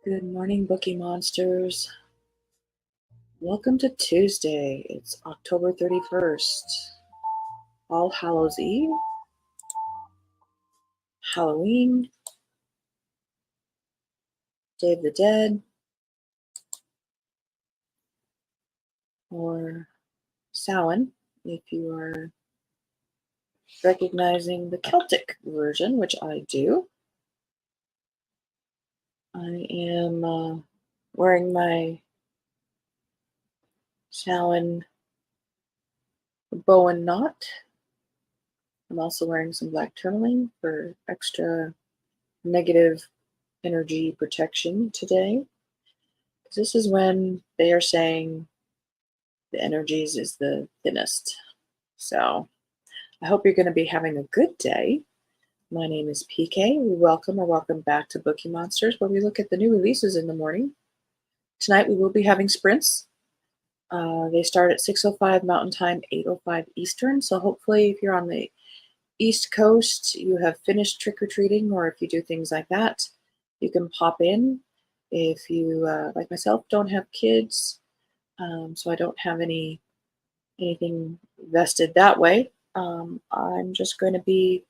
Good morning, Bookie Monsters. Welcome to Tuesday. It's October 31st, All Hallows Eve, Halloween, Day of the Dead, or Samhain, if you are recognizing the Celtic version, which I do. I am wearing my Samhain bow and knot. I'm also wearing some black tourmaline for extra negative energy protection today. This is when they are saying the energies is the thinnest. So I hope you're going to be having a good day. My name is PK. Welcome back to Bookie Monsters, where we look at the new releases in the morning. Tonight we will be having sprints. They start at 6:05 Mountain Time, 8:05 Eastern. So hopefully, if you're on the East Coast, you have finished trick or treating, or if you do things like that, you can pop in. If you, like myself, don't have kids, so I don't have anything vested that way. I'm just going to be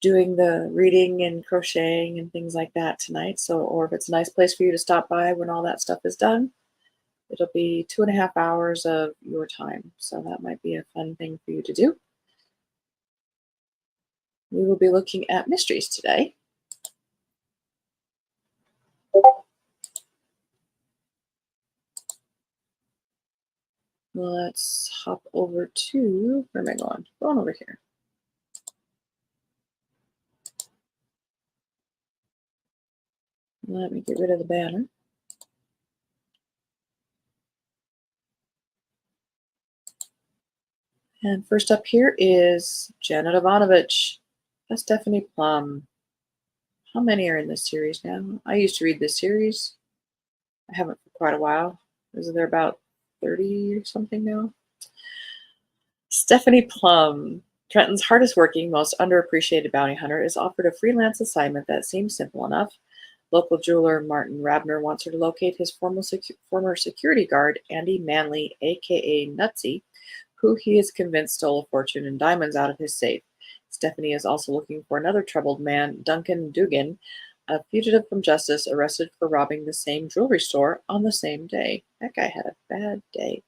doing the reading and crocheting and things like that tonight. So, or if it's a nice place for you to stop by when all that stuff is done, it'll be 2.5 hours of your time. So that might be a fun thing for you to do. We will be looking at mysteries today. Let's hop over to, where am I going? Going over here. Let me get rid of the banner. And first up here is Janet Ivanovich, Stephanie Plum. How many are in this series now? I used to read this series. I haven't for quite a while. Isn't there about 30 or something now? Stephanie Plum, Trenton's hardest working, most underappreciated bounty hunter, is offered a freelance assignment that seems simple enough. Local jeweler Martin Rabner wants her to locate his former security guard, Andy Manley, aka Nutsy, who he is convinced stole a fortune in diamonds out of his safe. Stephanie is also looking for another troubled man, Duncan Dugan, a fugitive from justice arrested for robbing the same jewelry store on the same day. That guy had a bad day.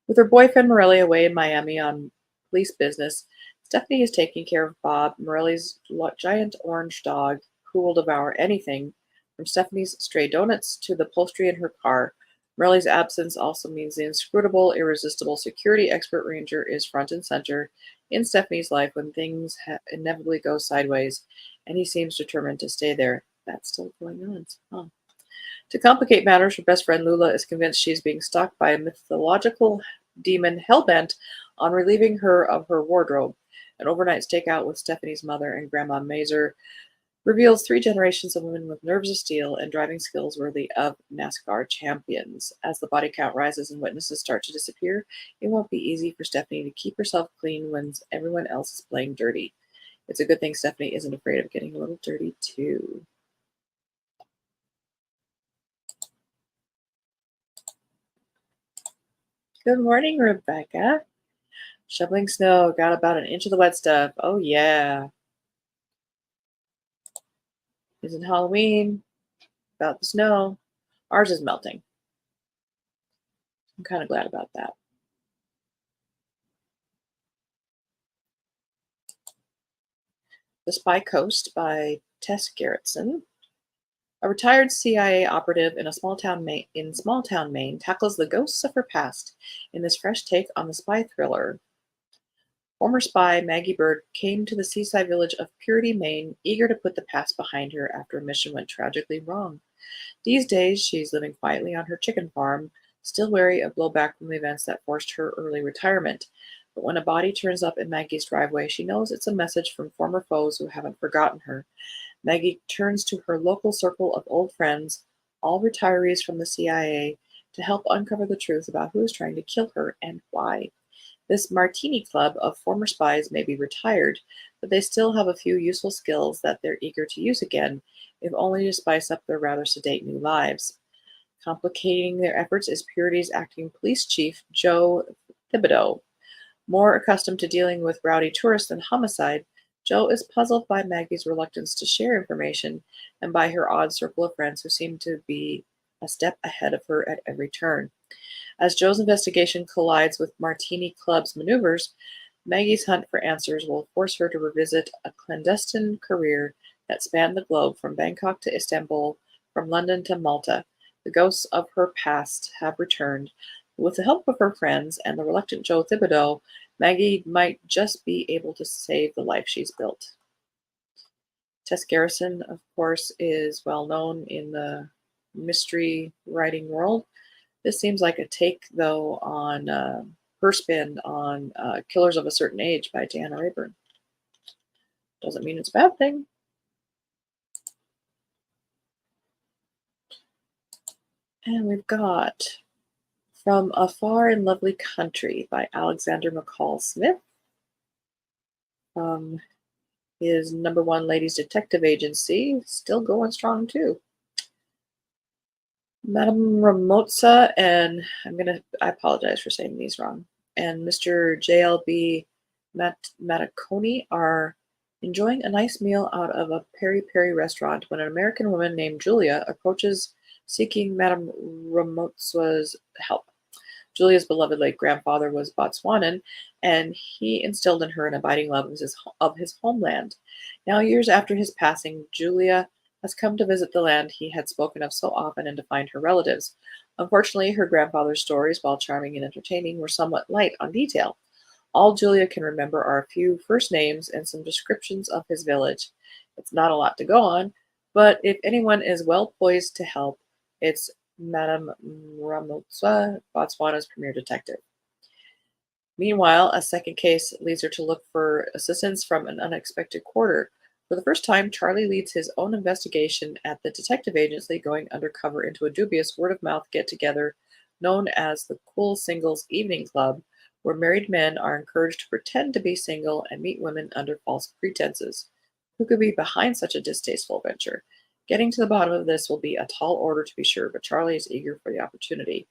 With her boyfriend Morelli away in Miami on police business, Stephanie is taking care of Bob, Morelli's giant orange dog, who will devour anything, from Stephanie's stray donuts to the upholstery in her car. Morelli's absence also means the inscrutable, irresistible security expert ranger is front and center in Stephanie's life when things inevitably go sideways, and he seems determined to stay there. That's still going on. Huh. To complicate matters, her best friend Lula is convinced she is being stalked by a mythological demon hell-bent on relieving her of her wardrobe. An overnight stakeout with Stephanie's mother and Grandma Mazer reveals 3 generations of women with nerves of steel and driving skills worthy of NASCAR champions. As the body count rises and witnesses start to disappear, it won't be easy for Stephanie to keep herself clean when everyone else is playing dirty. It's a good thing Stephanie isn't afraid of getting a little dirty, too. Good morning, Rebecca. Shoveling snow. Got about an inch of the wet stuff. Oh, yeah. Isn't Halloween about the snow? Ours is melting. I'm kind of glad about that. The Spy Coast by Tess Gerritsen. A retired CIA operative in small town Maine tackles the ghosts of her past in this fresh take on the spy thriller. Former spy Maggie Bird came to the seaside village of Purity, Maine, eager to put the past behind her after a mission went tragically wrong. These days, she's living quietly on her chicken farm, still wary of blowback from the events that forced her early retirement. But when a body turns up in Maggie's driveway, she knows it's a message from former foes who haven't forgotten her. Maggie turns to her local circle of old friends, all retirees from the CIA, to help uncover the truth about who is trying to kill her and why. This martini club of former spies may be retired, but they still have a few useful skills that they're eager to use again, if only to spice up their rather sedate new lives. Complicating their efforts is Purity's acting police chief, Joe Thibodeau. More accustomed to dealing with rowdy tourists than homicide, Joe is puzzled by Maggie's reluctance to share information and by her odd circle of friends who seem to be a step ahead of her at every turn. As Joe's investigation collides with Martini Club's maneuvers, Maggie's hunt for answers will force her to revisit a clandestine career that spanned the globe from Bangkok to Istanbul, from London to Malta. The ghosts of her past have returned. With the help of her friends and the reluctant Joe Thibodeau, Maggie might just be able to save the life she's built. Tess Garrison, of course, is well known in the mystery writing world. This seems like a take, though, on her spin on Killers of a Certain Age by Deanna Rayburn. Doesn't mean it's a bad thing. And we've got From a Far and Lovely Country by Alexander McCall Smith. His #1 ladies detective agency, still going strong too. Madame Ramotza and I apologize for saying these wrong. And Mr. JLB Mataconi are enjoying a nice meal out of a peri-peri restaurant when an American woman named Julia approaches seeking Madame Ramotza's help. Julia's beloved late grandfather was Botswanan, and he instilled in her an abiding love of his homeland. Now, years after his passing, Julia has come to visit the land he had spoken of so often and to find her relatives. Unfortunately, her grandfather's stories, while charming and entertaining, were somewhat light on detail. All Julia can remember are a few first names and some descriptions of his village. It's not a lot to go on, but if anyone is well poised to help, it's Madame Ramotza, Botswana's premier detective. Meanwhile, a second case leads her to look for assistance from an unexpected quarter. For the first time, Charlie leads his own investigation at the detective agency, going undercover into a dubious word-of-mouth get-together known as the Cool Singles Evening Club, where married men are encouraged to pretend to be single and meet women under false pretenses. Who could be behind such a distasteful venture? Getting to the bottom of this will be a tall order, to be sure, but Charlie is eager for the opportunity.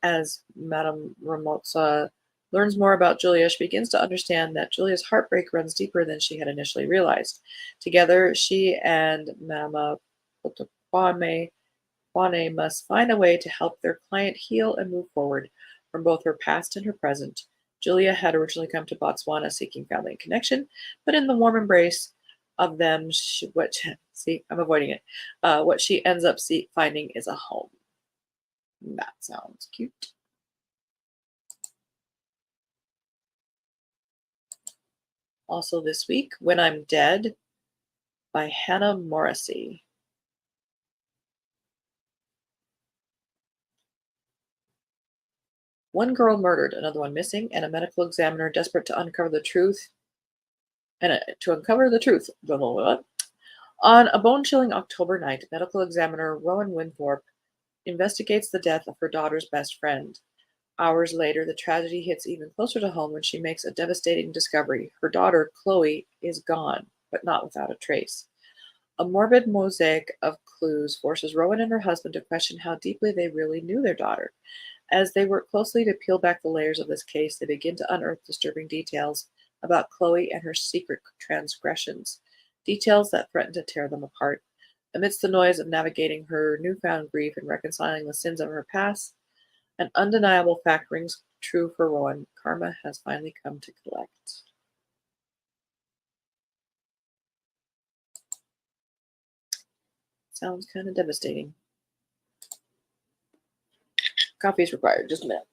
As Madame Ramotza learns more about Julia, she begins to understand that Julia's heartbreak runs deeper than she had initially realized. Together, she and Mama Potokwane must find a way to help their client heal and move forward from both her past and her present. Julia had originally come to Botswana seeking family and connection, but in the warm embrace of them, what she ends up finding is a home. That sounds cute. Also this week, When I'm Dead by Hannah Morrissey. One girl murdered, another one missing, and a medical examiner desperate to uncover the truth. Blah, blah, blah. On a bone-chilling October night, medical examiner Rowan Winthorpe investigates the death of her daughter's best friend. Hours later, the tragedy hits even closer to home when she makes a devastating discovery. Her daughter, Chloe, is gone, but not without a trace. A morbid mosaic of clues forces Rowan and her husband to question how deeply they really knew their daughter. As they work closely to peel back the layers of this case, they begin to unearth disturbing details about Chloe and her secret transgressions, details that threaten to tear them apart. Amidst the noise of navigating her newfound grief and reconciling the sins of her past, an undeniable fact rings true for Rowan: karma has finally come to collect. Sounds kind of devastating. Coffee is required. Just a minute.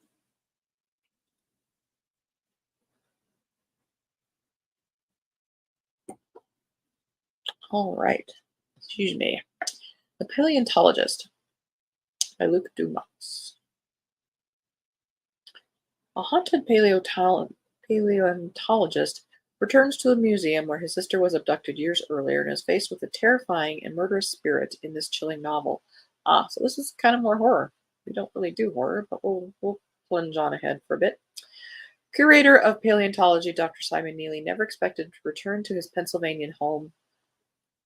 All right. Excuse me. The Paleontologist by Luc Dumas. A haunted paleontologist returns to a museum where his sister was abducted years earlier and is faced with a terrifying and murderous spirit in this chilling novel. So this is kind of more horror. We don't really do horror, but we'll plunge on ahead for a bit. Curator of paleontology Dr. Simon Neely never expected to return to his Pennsylvania home,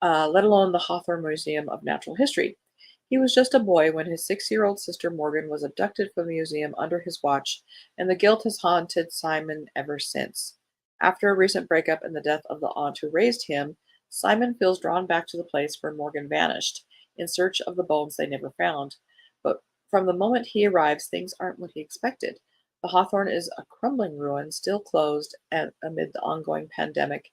let alone the Hawthorne Museum of Natural History. He was just a boy when his 6-year-old sister Morgan was abducted from the museum under his watch, and the guilt has haunted Simon ever since. After a recent breakup and the death of the aunt who raised him, Simon feels drawn back to the place where Morgan vanished, in search of the bones they never found. But from the moment he arrives, things aren't what he expected. The Hawthorne is a crumbling ruin, still closed amid the ongoing pandemic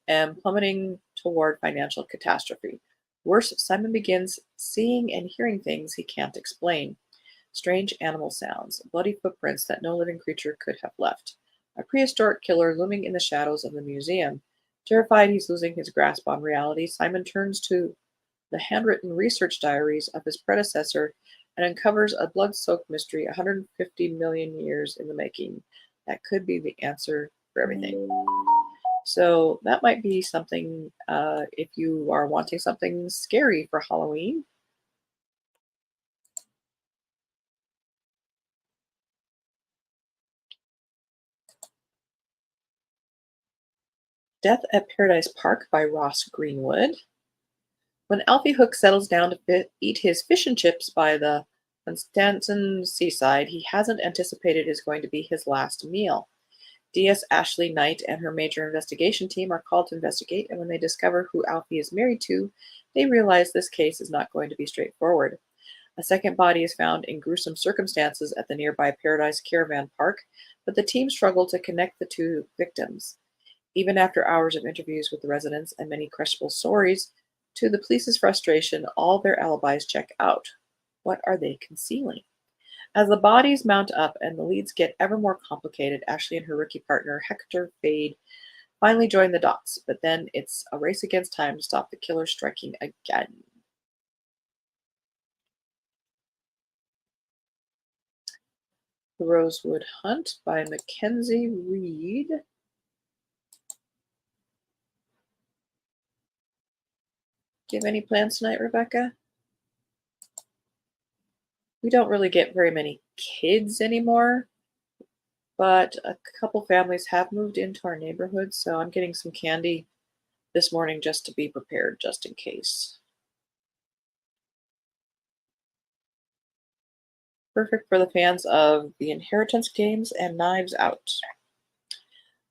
and plummeting toward financial catastrophe. Worse, Simon begins seeing and hearing things he can't explain. Strange animal sounds, bloody footprints that no living creature could have left. A prehistoric killer looming in the shadows of the museum. Terrified he's losing his grasp on reality, Simon turns to the handwritten research diaries of his predecessor and uncovers a blood soaked mystery 150 million years in the making that could be the answer for everything. So that might be something if you are wanting something scary for Halloween. Death at Paradise Park by Ross Greenwood. When Alfie Hook settles down to eat his fish and chips by the Constantin seaside, he hasn't anticipated is going to be his last meal. DS Ashley Knight and her major investigation team are called to investigate, and when they discover who Alfie is married to, they realize this case is not going to be straightforward. A second body is found in gruesome circumstances at the nearby Paradise Caravan Park, but the team struggle to connect the two victims. Even after hours of interviews with the residents and many questionable stories, to the police's frustration, all their alibis check out. What are they concealing? As the bodies mount up and the leads get ever more complicated, Ashley and her rookie partner, Hector Fade, finally join the dots, but then it's a race against time to stop the killer striking again. The Rosewood Hunt by Mackenzie Reed. Do you have any plans tonight, Rebecca? We don't really get very many kids anymore, but a couple families have moved into our neighborhood, so I'm getting some candy this morning just to be prepared, just in case. Perfect for the fans of the Inheritance games and Knives Out.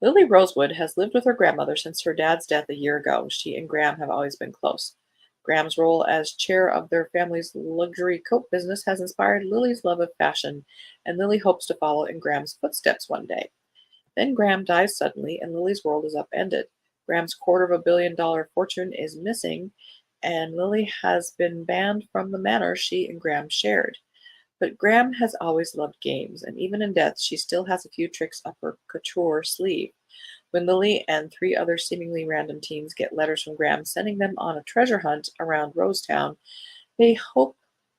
Lily Rosewood has lived with her grandmother since her dad's death a year ago. She and Graham have always been close. Graham's role as chair of their family's luxury coat business has inspired Lily's love of fashion, and Lily hopes to follow in Graham's footsteps one day. Then Graham dies suddenly, and Lily's world is upended. Graham's $250 million fortune is missing, and Lily has been banned from the manor she and Graham shared. But Graham has always loved games, and even in death, she still has a few tricks up her couture sleeve. When Lily and 3 other seemingly random teens get letters from Graham sending them on a treasure hunt around Rosetown, they hope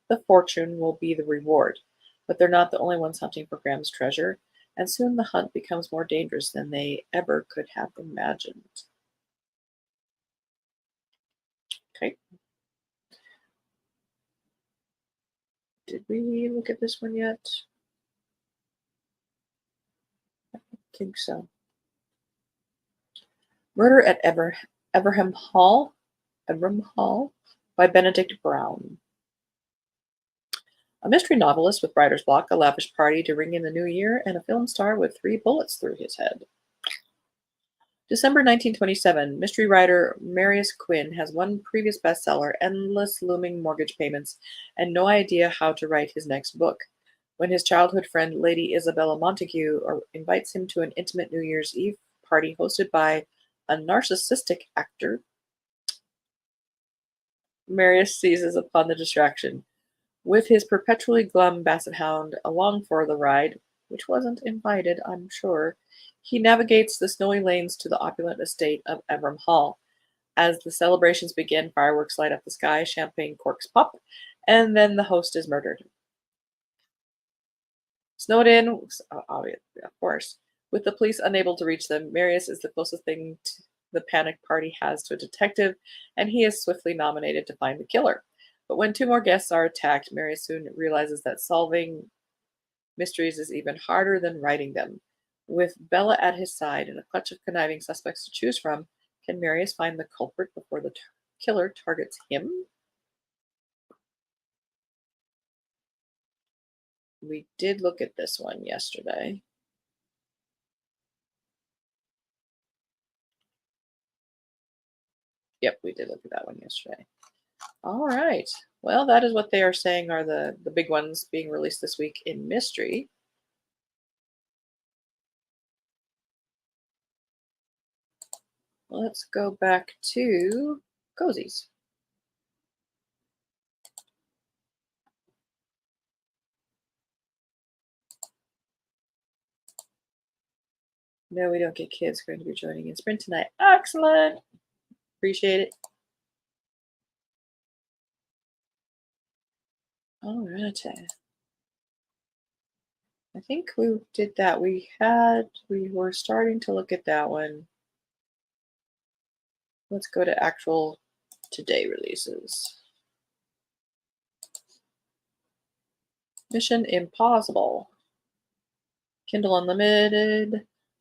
the fortune will be the reward. But they're not the only ones hunting for Graham's treasure, and soon the hunt becomes more dangerous than they ever could have imagined. Okay. Did we look at this one yet? I don't think so. Murder at Everham Hall by Benedict Brown. A mystery novelist with writer's block, a lavish party to ring in the new year, and a film star with 3 bullets through his head. December 1927, mystery writer Marius Quinn has one previous bestseller, endless looming mortgage payments, and no idea how to write his next book. When his childhood friend Lady Isabella Montague invites him to an intimate New Year's Eve party hosted by a narcissistic actor, Marius seizes upon the distraction. With his perpetually glum basset hound along for the ride, which wasn't invited, I'm sure, he navigates the snowy lanes to the opulent estate of Evram Hall. As the celebrations begin, fireworks light up the sky, champagne corks pop, and then the host is murdered. Snowed in, of course. With the police unable to reach them, Marius is the closest thing the panicked party has to a detective, and he is swiftly nominated to find the killer. But when 2 more guests are attacked, Marius soon realizes that solving mysteries is even harder than writing them. With Bella at his side and a clutch of conniving suspects to choose from, can Marius find the culprit before the killer targets him? We did look at this one yesterday. Yep, we did look at that one yesterday. All right. Well, that is what they are saying are the big ones being released this week in mystery. Let's go back to cozies. No, we don't get kids going to be joining in sprint tonight. Excellent. Appreciate it. All right. I think we did that. We were starting to look at that one. Let's go to actual today releases. Mission Impossible. Kindle Unlimited,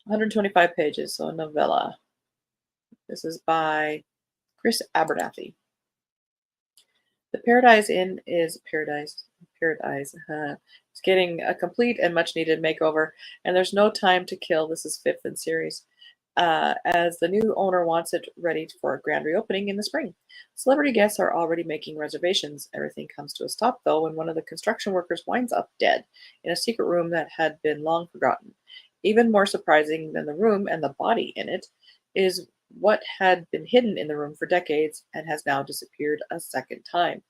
125 pages, so a novella. This is by Chris Abernathy. The Paradise Inn is Paradise. It's getting a complete and much needed makeover, and there's no time to kill. This is fifth in series. As the new owner wants it ready for a grand reopening in the spring. Celebrity guests are already making reservations. Everything comes to a stop, though, when one of the construction workers winds up dead in a secret room that had been long forgotten. Even more surprising than the room and the body in it is what had been hidden in the room for decades and has now disappeared a second time.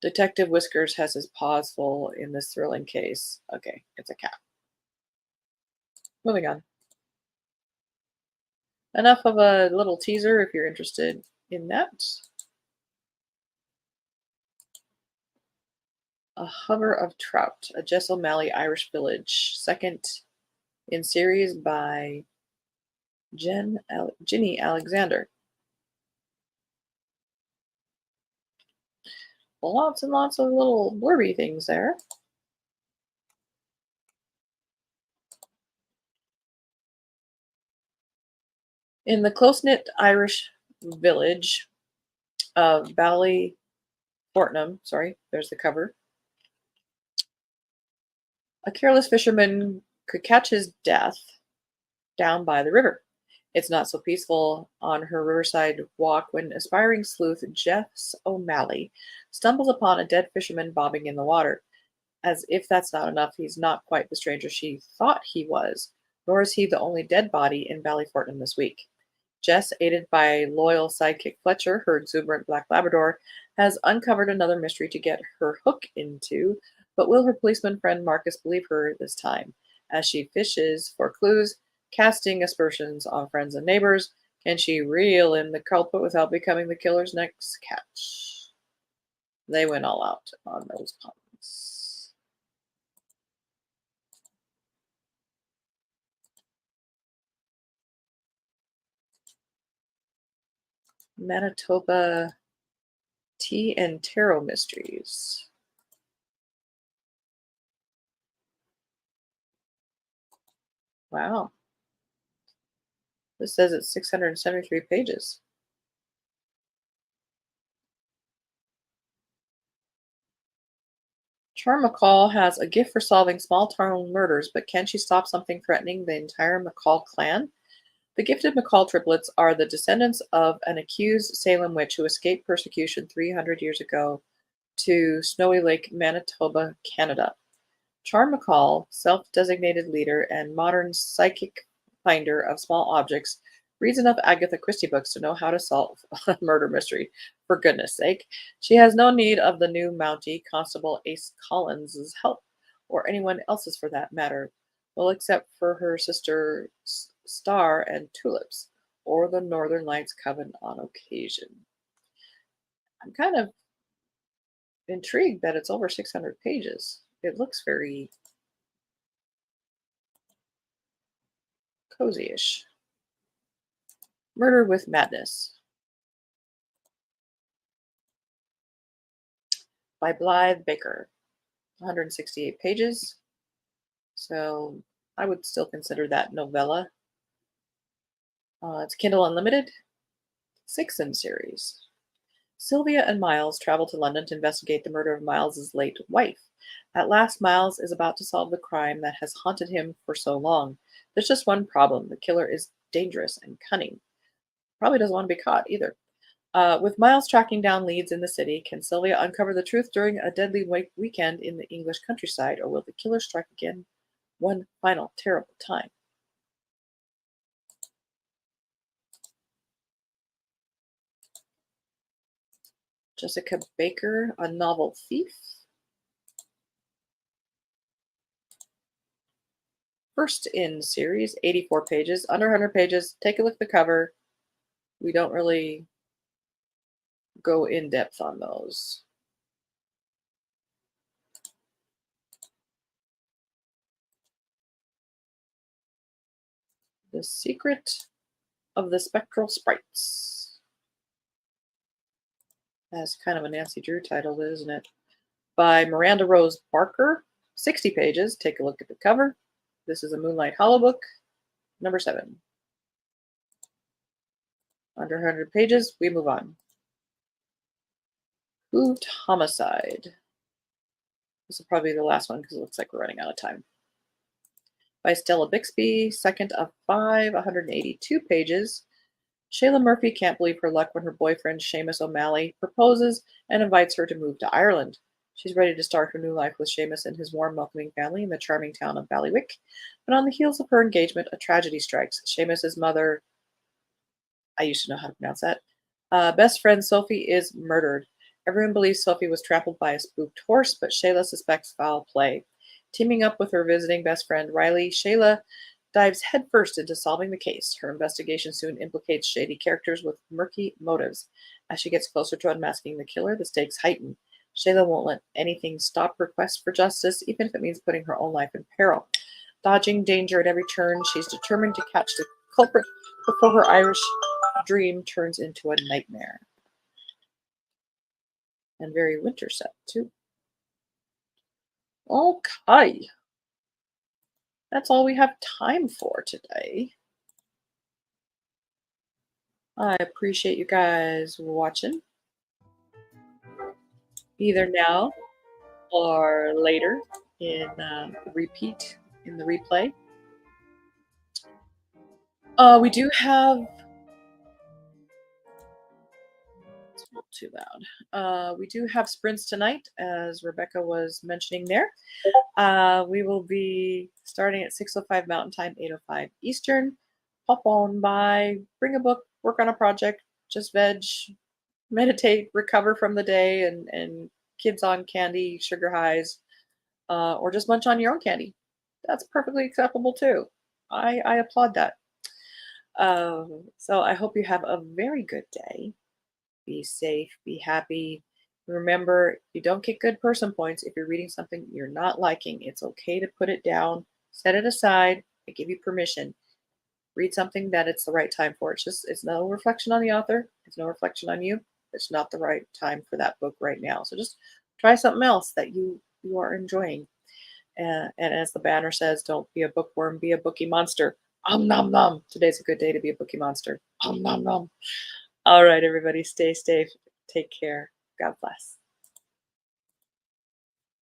Detective Whiskers has his paws full in this thrilling case. Okay, it's a cat. Moving on. Enough of a little teaser if you're interested in that. A Hover of Trout, a Jess O'Malley Irish Village, second in series by Ginny Alexander. Lots and lots of little blurby things there. In the close-knit Irish village of Ballyfortnum, there's the cover, a careless fisherman could catch his death down by the river. It's not so peaceful on her riverside walk when aspiring sleuth Jess O'Malley stumbles upon a dead fisherman bobbing in the water. As if that's not enough, he's not quite the stranger she thought he was, nor is he the only dead body in Ballyfortnum this week. Jess, aided by loyal sidekick Fletcher, her exuberant black Labrador, has uncovered another mystery to get her hook into, but will her policeman friend Marcus believe her this time? As she fishes for clues, casting aspersions on friends and neighbors, can she reel in the culprit without becoming the killer's next catch? They went all out on those puns. Manitoba Tea and Tarot Mysteries. Wow. This says it's 673 pages. Char McCall has a gift for solving small town murders, but can she stop something threatening the entire McCall clan? The gifted McCall triplets are the descendants of an accused Salem witch who escaped persecution 300 years ago to Snowy Lake, Manitoba, Canada. Char McCall, self-designated leader and modern psychic finder of small objects, reads enough Agatha Christie books to know how to solve a murder mystery. For goodness sake, she has no need of the new Mountie, Constable Ace Collins's help, or anyone else's for that matter. Well, except for her sister Star and Tulips, or the Northern Lights Coven on occasion. I'm kind of intrigued that it's over 600 pages. It looks very cozy-ish. Murder with Madness by Blythe Baker. 168 pages. So I would still consider that novella. It's Kindle Unlimited, 6 in series. Sylvia and Miles travel to London to investigate the murder of Miles's late wife. At last, Miles is about to solve the crime that has haunted him for so long. There's just one problem: the killer is dangerous and cunning. Probably doesn't want to be caught either. With Miles tracking down leads in the city, can Sylvia uncover the truth during a deadly weekend in the English countryside, or will the killer strike again one final terrible time? Jessica Baker, A Novel Thief. First in series, 84 pages, under 100 pages. Take a look at the cover. We don't really go in depth on those. The Secret of the Spectral Sprites. That's kind of a Nancy Drew title, isn't it? By Miranda Rose Barker, 60 pages. Take a look at the cover. This is a Moonlight Hollow book, number 7. Under 100 pages, we move on. Hooved Homicide. This will probably be the last one because it looks like we're running out of time. By Stella Bixby, second of 5, 182 pages. Shayla Murphy can't believe her luck when her boyfriend, Seamus O'Malley, proposes and invites her to move to Ireland. She's ready to start her new life with Seamus and his warm, welcoming family in the charming town of Ballywick. But on the heels of her engagement, a tragedy strikes. Seamus's mother, I used to know how to pronounce that, best friend Sophie is murdered. Everyone believes Sophie was trampled by a spooked horse, but Shayla suspects foul play. Teaming up with her visiting best friend Riley, Shayla dives headfirst into solving the case. Her investigation soon implicates shady characters with murky motives. As she gets closer to unmasking the killer, the stakes heighten. Shayla won't let anything stop her quest for justice, even if it means putting her own life in peril. Dodging danger at every turn, she's determined to catch the culprit before her Irish dream turns into a nightmare. And very winter set, too. Okay. That's all we have time for today. I appreciate you guys watching, either now or later in repeat in the replay. We do have. It's not too loud. We do have sprints tonight, as Rebecca was mentioning there. We will be starting at 6:05 Mountain Time, 8:05 Eastern. Pop on by, bring a book, work on a project, just veg, meditate, recover from the day, and kids on candy, sugar highs, or just munch on your own candy. That's perfectly acceptable too. I applaud that. So I hope you have a very good day. Be safe, be happy. Remember, you don't get good person points if you're reading something you're not liking. It's okay to put it down, set it aside. I give you permission. Read something that it's the right time for. It's no reflection on the author. It's no reflection on you. It's not the right time for that book right now. So just try something else that you are enjoying. And as the banner says, don't be a bookworm, be a bookie monster. Nom nom. Today's a good day to be a bookie monster. Nom nom nom. All right, everybody, stay safe. Take care. God bless.